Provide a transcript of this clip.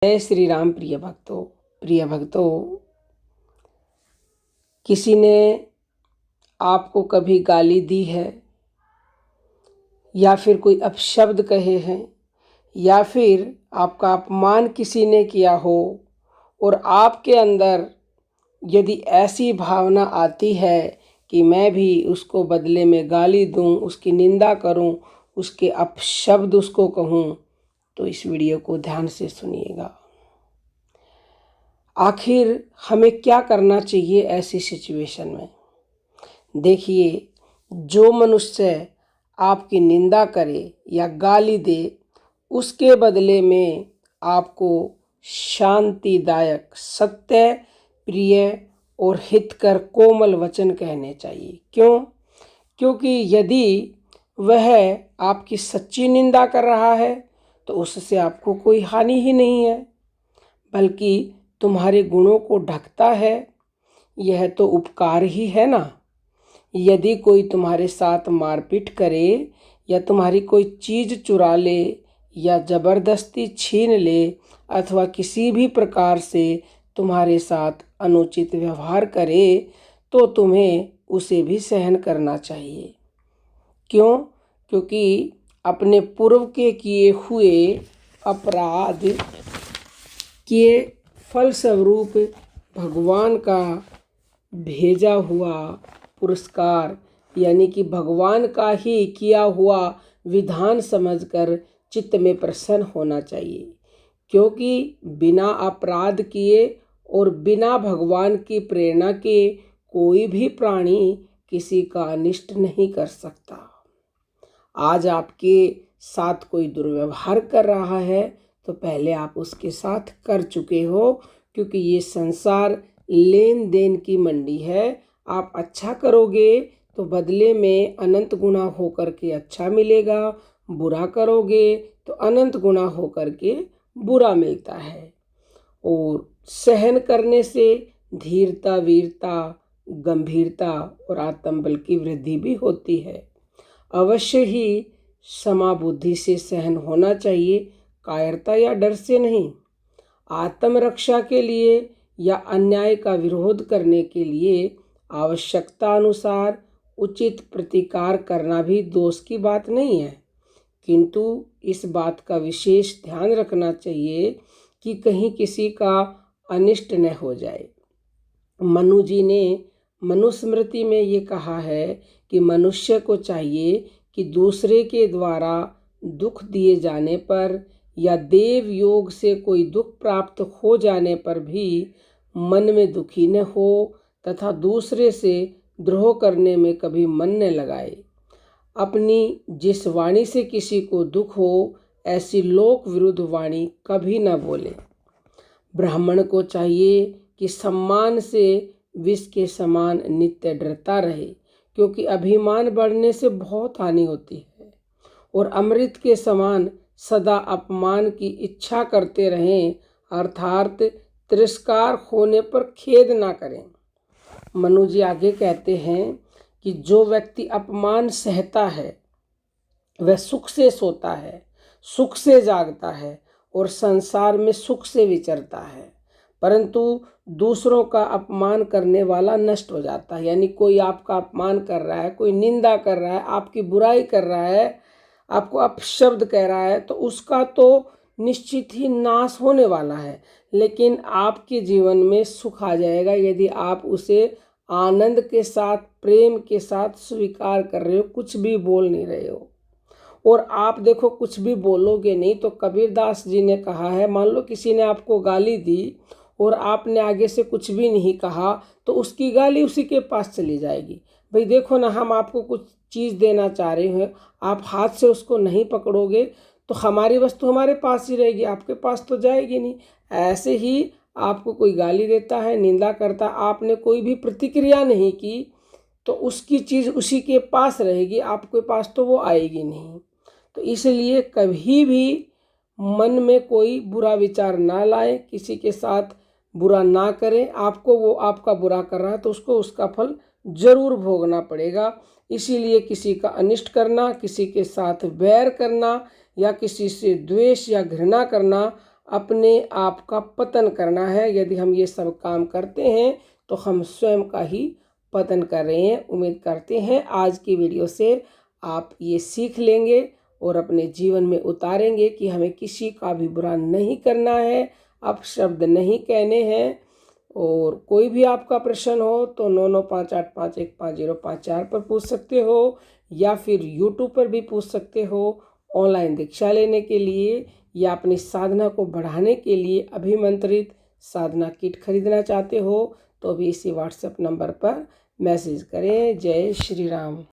जय श्री राम। प्रिय भक्तों, किसी ने आपको कभी गाली दी है या फिर कोई अपशब्द कहे हैं या फिर आपका अपमान किसी ने किया हो और आपके अंदर यदि ऐसी भावना आती है कि मैं भी उसको बदले में गाली दूं, उसकी निंदा करूं, उसके अपशब्द उसको कहूं, तो इस वीडियो को ध्यान से सुनिएगा। आखिर हमें क्या करना चाहिए ऐसी सिचुएशन में। देखिए, जो मनुष्य आपकी निंदा करे या गाली दे, उसके बदले में आपको शांतिदायक, सत्य, प्रिय और हितकर कोमल वचन कहने चाहिए। क्यों? क्योंकि यदि वह आपकी सच्ची निंदा कर रहा है तो उससे आपको कोई हानि ही नहीं है, बल्कि तुम्हारे गुणों को ढकता है। यह तो उपकार ही है ना। यदि कोई तुम्हारे साथ मारपीट करे या तुम्हारी कोई चीज़ चुरा ले या ज़बरदस्ती छीन ले अथवा किसी भी प्रकार से तुम्हारे साथ अनुचित व्यवहार करे, तो तुम्हें उसे भी सहन करना चाहिए। क्यों? क्योंकि अपने पूर्व के किए हुए अपराध के फलस्वरूप भगवान का भेजा हुआ पुरस्कार, यानी कि भगवान का ही किया हुआ विधान समझकर चित्त में प्रसन्न होना चाहिए। क्योंकि बिना अपराध किए और बिना भगवान की प्रेरणा के कोई भी प्राणी किसी का अनिष्ट नहीं कर सकता। आज आपके साथ कोई दुर्व्यवहार कर रहा है तो पहले आप उसके साथ कर चुके हो, क्योंकि ये संसार लेन देन की मंडी है। आप अच्छा करोगे तो बदले में अनंत गुना होकर के अच्छा मिलेगा, बुरा करोगे तो अनंत गुना होकर के बुरा मिलता है। और सहन करने से धीरता, वीरता, गंभीरता और आत्मबल की वृद्धि भी होती है। अवश्य ही समाबुद्धि से सहन होना चाहिए, कायरता या डर से नहीं। आत्मरक्षा के लिए या अन्याय का विरोध करने के लिए आवश्यकता अनुसार उचित प्रतिकार करना भी दोष की बात नहीं है, किंतु इस बात का विशेष ध्यान रखना चाहिए कि कहीं किसी का अनिष्ट न हो जाए। मनु जी ने मनुस्मृति में ये कहा है कि मनुष्य को चाहिए कि दूसरे के द्वारा दुख दिए जाने पर या देव योग से कोई दुख प्राप्त हो जाने पर भी मन में दुखी न हो तथा दूसरे से द्रोह करने में कभी मन न लगाए। अपनी जिस वाणी से किसी को दुख हो, ऐसी लोक विरुद्ध वाणी कभी न बोले। ब्राह्मण को चाहिए कि सम्मान से विष के समान नित्य डरता रहे, क्योंकि अभिमान बढ़ने से बहुत हानि होती है। और अमृत के समान सदा अपमान की इच्छा करते रहें, अर्थात तिरस्कार होने पर खेद ना करें। मनु जी आगे कहते हैं कि जो व्यक्ति अपमान सहता है वह सुख से सोता है, सुख से जागता है और संसार में सुख से विचरता है, परंतु दूसरों का अपमान करने वाला नष्ट हो जाता है। यानी कोई आपका अपमान कर रहा है, कोई निंदा कर रहा है, आपकी बुराई कर रहा है, आपको अपशब्द कह रहा है, तो उसका तो निश्चित ही नाश होने वाला है, लेकिन आपके जीवन में सुख आ जाएगा यदि आप उसे आनंद के साथ, प्रेम के साथ स्वीकार कर रहे हो, कुछ भी बोल नहीं रहे हो। और आप देखो, कुछ भी बोलोगे नहीं तो कबीरदास जी ने कहा है, मान लो किसी ने आपको गाली दी और आपने आगे से कुछ भी नहीं कहा, तो उसकी गाली उसी के पास चली जाएगी। भाई देखो ना, हम आपको कुछ चीज़ देना चाह रहे हैं, आप हाथ से उसको नहीं पकड़ोगे तो हमारी वस्तु हमारे पास ही रहेगी, आपके पास तो जाएगी नहीं। ऐसे ही आपको कोई गाली देता है, निंदा करता, आपने कोई भी प्रतिक्रिया नहीं की तो उसकी चीज़ उसी के पास रहेगी, आपके पास तो वो आएगी नहीं। तो इसलिए कभी भी मन में कोई बुरा विचार ना लाए, किसी के साथ बुरा ना करें। आपको वो आपका बुरा कर रहा है तो उसको उसका फल जरूर भोगना पड़ेगा। इसीलिए किसी का अनिष्ट करना, किसी के साथ वैर करना या किसी से द्वेष या घृणा करना अपने आप का पतन करना है। यदि हम ये सब काम करते हैं तो हम स्वयं का ही पतन कर रहे हैं। उम्मीद करते हैं आज की वीडियो से आप ये सीख लेंगे और अपने जीवन में उतारेंगे कि हमें किसी का भी बुरा नहीं करना है, अपशब्द नहीं कहने हैं। और कोई भी आपका प्रश्न हो तो 9958515054 पर पूछ सकते हो या फिर YouTube पर भी पूछ सकते हो। ऑनलाइन दीक्षा लेने के लिए या अपनी साधना को बढ़ाने के लिए अभिमंत्रित साधना किट खरीदना चाहते हो तो भी इसी व्हाट्सएप नंबर पर मैसेज करें। जय श्री राम।